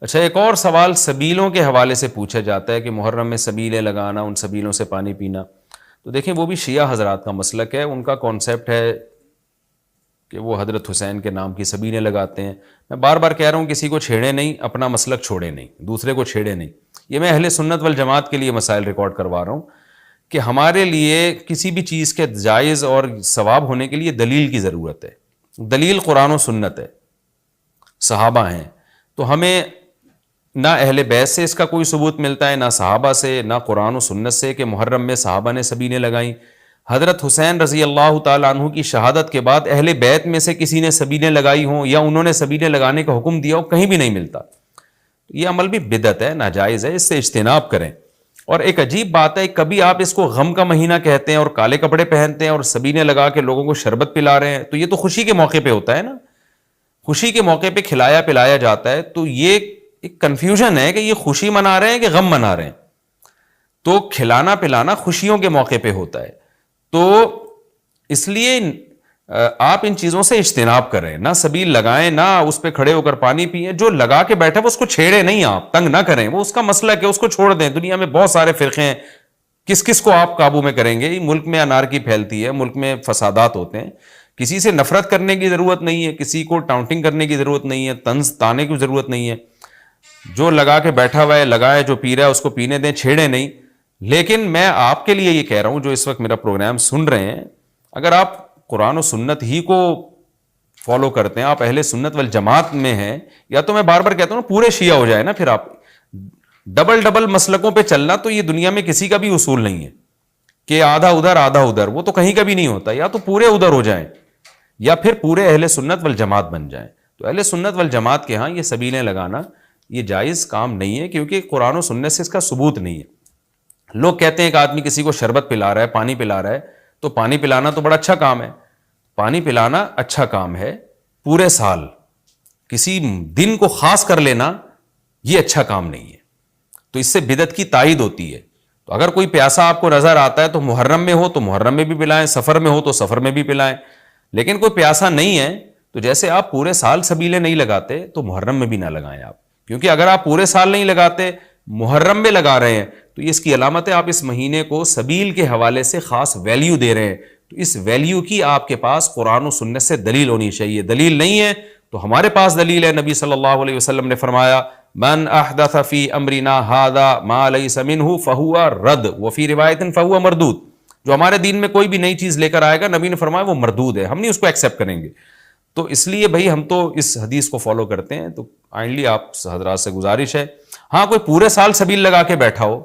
اچھا، ایک اور سوال سبیلوں کے حوالے سے پوچھا جاتا ہے کہ محرم میں سبیلیں لگانا، ان سبیلوں سے پانی پینا. تو دیکھیں وہ بھی شیعہ حضرات کا مسلک ہے، ان کا کانسیپٹ ہے کہ وہ حضرت حسین کے نام کی سبیلیں لگاتے ہیں. میں بار بار کہہ رہا ہوں کسی کو چھیڑے نہیں، اپنا مسلک چھوڑے نہیں، دوسرے کو چھیڑے نہیں. یہ میں اہل سنت والجماعت کے لیے مسائل ریکارڈ کروا رہا ہوں کہ ہمارے لیے کسی بھی چیز کے جائز اور ثواب ہونے کے لیے دلیل کی ضرورت ہے. دلیل قرآن و سنت ہے، صحابہ ہیں. تو ہمیں نہ اہل بیت سے اس کا کوئی ثبوت ملتا ہے، نہ صحابہ سے، نہ قرآن و سنت سے کہ محرم میں صحابہ نے سبیلیں لگائیں. حضرت حسین رضی اللہ تعالیٰ عنہ کی شہادت کے بعد اہل بیت میں سے کسی نے سبیلیں لگائی ہوں یا انہوں نے سبیلیں لگانے کا حکم دیا ہو، کہیں بھی نہیں ملتا. یہ عمل بھی بدعت ہے، ناجائز ہے، اس سے اجتناب کریں. اور ایک عجیب بات ہے، کبھی آپ اس کو غم کا مہینہ کہتے ہیں اور کالے کپڑے پہنتے ہیں اور سبیلیں لگا کے لوگوں کو شربت پلا رہے ہیں. تو یہ تو خوشی کے موقع پہ ہوتا ہے نا، خوشی کے موقع پہ کھلایا پلایا جاتا ہے. تو یہ ایک کنفیوژن ہے کہ یہ خوشی منا رہے ہیں کہ غم منا رہے ہیں. تو کھلانا پلانا خوشیوں کے موقع پہ ہوتا ہے. تو اس لیے آپ ان چیزوں سے اجتناب کریں، نہ سبیل لگائیں، نہ اس پہ کھڑے ہو کر پانی پئیں. جو لگا کے بیٹھے وہ اس کو چھیڑے نہیں، آپ تنگ نہ کریں، وہ اس کا مسلک ہے، اس کو چھوڑ دیں. دنیا میں بہت سارے فرقے ہیں، کس کو آپ قابو میں کریں گے؟ ملک میں انارکی پھیلتی ہے، ملک میں فسادات ہوتے ہیں. کسی سے نفرت کرنے کی ضرورت نہیں ہے، کسی کو ٹاؤنٹنگ کرنے کی ضرورت نہیں ہے، طنز تانے کی ضرورت نہیں ہے. جو لگا کے بیٹھا ہوا ہے لگائے، جو پی رہا ہے اس کو پینے دیں، چھیڑے نہیں. لیکن میں آپ کے لیے یہ کہہ رہا ہوں جو اس وقت میرا پروگرام سن رہے ہیں، اگر آپ قرآن و سنت ہی کو فالو کرتے ہیں، آپ اہل سنت والجماعت میں ہیں، یا تو میں بار بار کہتا ہوں پورے شیعہ ہو جائے نا. پھر آپ ڈبل مسلکوں پہ چلنا تو یہ دنیا میں کسی کا بھی اصول نہیں ہے کہ آدھا ادھر آدھا ادھر، وہ تو کہیں کا بھی نہیں ہوتا. یا تو پورے ادھر ہو جائیں یا پھر پورے اہل سنت والجماعت بن جائیں. تو اہل سنت والجماعت کے ہاں یہ سبیلیں لگانا یہ جائز کام نہیں ہے، کیونکہ قرآن و سنت سے اس کا ثبوت نہیں ہے. لوگ کہتے ہیں کہ آدمی کسی کو شربت پلا رہا ہے، پانی پلا رہا ہے، تو پانی پلانا تو بڑا اچھا کام ہے. پانی پلانا اچھا کام ہے، پورے سال کسی دن کو خاص کر لینا یہ اچھا کام نہیں ہے. تو اس سے بدعت کی تائید ہوتی ہے. تو اگر کوئی پیاسا آپ کو نظر آتا ہے تو محرم میں ہو تو محرم میں بھی پلائیں، سفر میں ہو تو سفر میں بھی پلائیں. لیکن کوئی پیاسا نہیں ہے تو جیسے آپ پورے سال سبیلیں نہیں لگاتے تو محرم میں بھی نہ لگائیں آپ. کیونکہ اگر آپ پورے سال نہیں لگاتے، محرم میں لگا رہے ہیں، تو اس کی علامت ہے آپ اس مہینے کو سبیل کے حوالے سے خاص ویلیو دے رہے ہیں. تو اس ویلیو کی آپ کے پاس قرآن و سنت سے دلیل ہونی چاہیے. دلیل نہیں ہے تو ہمارے پاس دلیل ہے. نبی صلی اللہ علیہ وسلم نے فرمایا من احدث فی امرنا ھذا ما لیس منہ فہو رد وفی روایت فہو مردود. جو ہمارے دین میں کوئی بھی نئی چیز لے کر آئے گا، نبی نے فرمایا وہ مردود ہے، ہم نہیں اس کو ایکسیپٹ کریں گے. تو اس لیے بھائی ہم تو اس حدیث کو فالو کرتے ہیں. تو کائنڈلی آپ حضرات سے گزارش ہے، ہاں کوئی پورے سال سبیل لگا کے بیٹھا ہو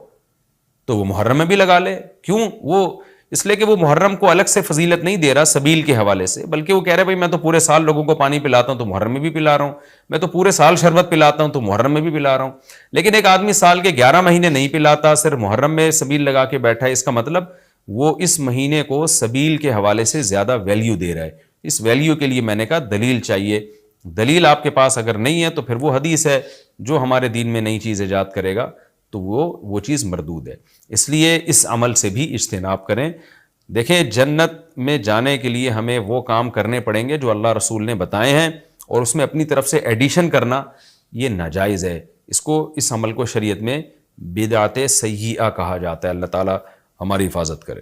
تو وہ محرم میں بھی لگا لے. کیوں؟ وہ اس لیے کہ وہ محرم کو الگ سے فضیلت نہیں دے رہا سبیل کے حوالے سے، بلکہ وہ کہہ رہے بھائی میں تو پورے سال لوگوں کو پانی پلاتا ہوں تو محرم میں بھی پلا رہا ہوں، میں تو پورے سال شربت پلاتا ہوں تو محرم میں بھی پلا رہا ہوں. لیکن ایک آدمی سال کے 11 مہینے نہیں پلاتا، صرف محرم میں سبیل لگا کے بیٹھا ہے، اس کا مطلب وہ اس مہینے کو سبیل کے حوالے سے زیادہ ویلیو دے رہا ہے. اس ویلیو کے لیے میں نے کہا دلیل چاہیے. دلیل آپ کے پاس اگر نہیں ہے تو پھر وہ حدیث ہے جو ہمارے دین میں نئی چیز ایجاد کرے گا تو وہ چیز مردود ہے. اس لیے اس عمل سے بھی اجتناب کریں. دیکھیں جنت میں جانے کے لیے ہمیں وہ کام کرنے پڑیں گے جو اللہ رسول نے بتائے ہیں، اور اس میں اپنی طرف سے ایڈیشن کرنا یہ ناجائز ہے. اس عمل کو شریعت میں بدعت سیئہ کہا جاتا ہے. اللہ تعالی ہماری حفاظت کرے.